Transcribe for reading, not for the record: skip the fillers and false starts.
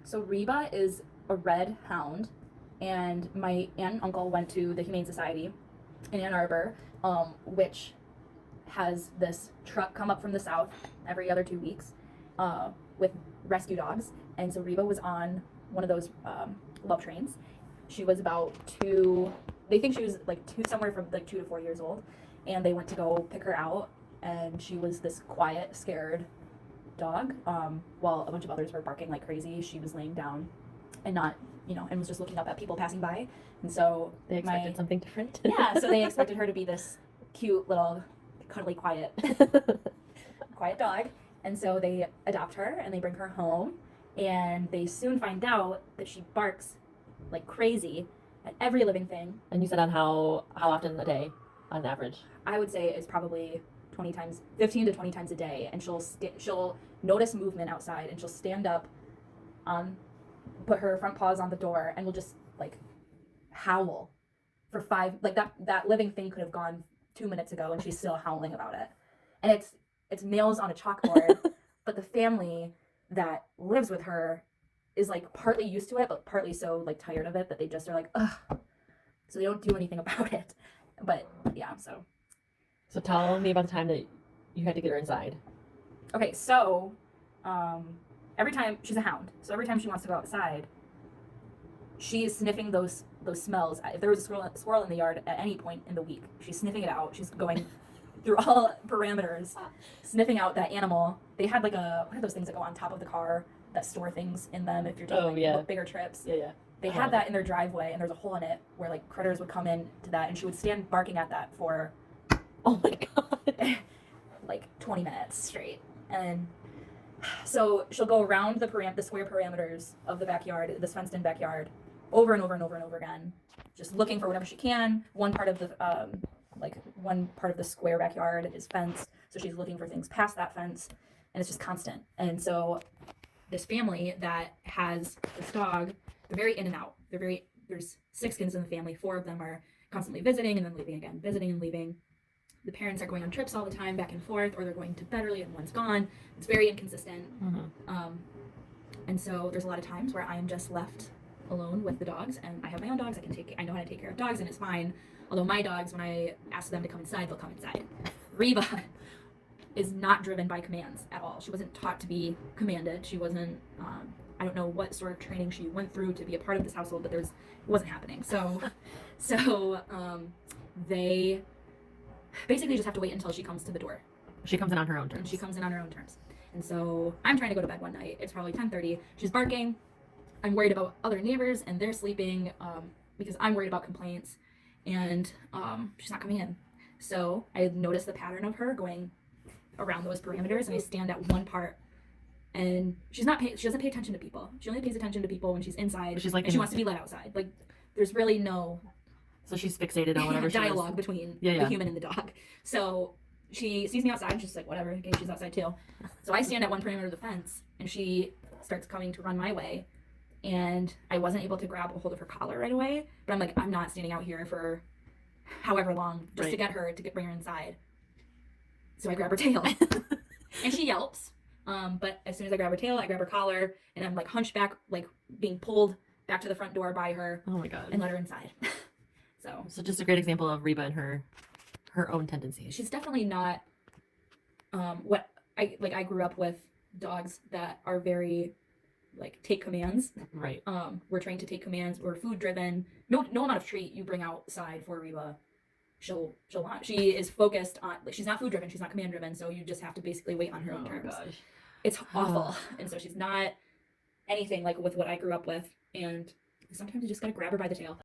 So Reba is a red hound, and my aunt and uncle went to the Humane Society in Ann Arbor, which has this truck come up from the south every other 2 weeks with rescue dogs. And so Reba was on one of those love trains. She was about two, they think she was like two, somewhere from like 2 to 4 years old. And they went to go pick her out, and she was this quiet, scared dog. While a bunch of others were barking like crazy, she was laying down and not, and was just looking up at people passing by. And so they expected something different. Yeah, so they expected her to be this cute little, cuddly, quiet, quiet dog. And so they adopt her and they bring her home, and they soon find out that she barks like crazy at every living thing. And you said on how often a day, on average? I would say it's probably 20 times, 15 to 20 times a day, and she'll notice movement outside, and she'll stand up, put her front paws on the door, and will just like howl for that living thing could have gone 2 minutes ago, and she's still howling about it. And it's nails on a chalkboard, but the family that lives with her is like partly used to it, but partly so like tired of it that they just are like, ugh. So they don't do anything about it. But yeah, so. So tell me about the time that you had to get her inside. Okay, so every time she's a hound, so every time she wants to go outside, she's sniffing those smells. If there was a squirrel in the yard at any point in the week, she's sniffing it out. She's going through all parameters, sniffing out that animal. They had like what are those things that go on top of the car that store things in them if you're doing bigger trips? Yeah. They had that in their driveway, and there's a hole in it where like critters would come in to that, and she would stand barking at that for, oh my god, like 20 minutes straight. And so she'll go around the square parameters of the backyard, this fenced-in backyard, over and over and over and over again, just looking for whatever she can. One part of the square backyard is fenced, so she's looking for things past that fence, and it's just constant. And so this family that has this dog, they're very in and out. There's 6 kids in the family. 4 of them are constantly visiting and then leaving again, visiting and leaving. The parents are going on trips all the time, back and forth, or they're going to bed early and one's gone. It's very inconsistent. Mm-hmm. And so there's a lot of times where I am just left alone with the dogs, and I have my own dogs. I know how to take care of dogs, and it's fine. Although my dogs, when I ask them to come inside, they'll come inside. Reba is not driven by commands at all. She wasn't taught to be commanded. She wasn't, I don't know what sort of training she went through to be a part of this household, but it wasn't happening. So they basically just have to wait until she comes to the door. She comes in on her own terms. And she comes in on her own terms. And so I'm trying to go to bed one night. It's probably 10:30. She's barking. I'm worried about other neighbors, and they're sleeping because I'm worried about complaints, and she's not coming in. So I noticed the pattern of her going around those parameters, and I stand at one part, and she doesn't pay attention to people. She only pays attention to people when she's inside. She's like, and she wants to be let outside. Like, there's really no. So she's fixated on whatever dialogue between the human and the dog. So she sees me outside, and she's like, whatever, okay, she's outside too. So I stand at one perimeter of the fence, and she starts coming to run my way. And I wasn't able to grab a hold of her collar right away, but I'm like, I'm not standing out here for however long just to get her to bring her inside. So I grab her tail, and she yelps. But as soon as I grab her tail, I grab her collar, and I'm like hunched back, like being pulled back to the front door by her. Oh my god! And let her inside. So just a great example of Reba and her own tendencies. She's definitely not what I grew up with dogs that are very take commands. Right. We're trained to take commands. We're food driven. No amount of treat you bring outside for Reba, she'll want. She is focused on, she's not food driven. She's not command driven. So you just have to basically wait on her own terms. Gosh. It's awful. And so she's not anything like with what I grew up with. And sometimes you just gotta grab her by the tail.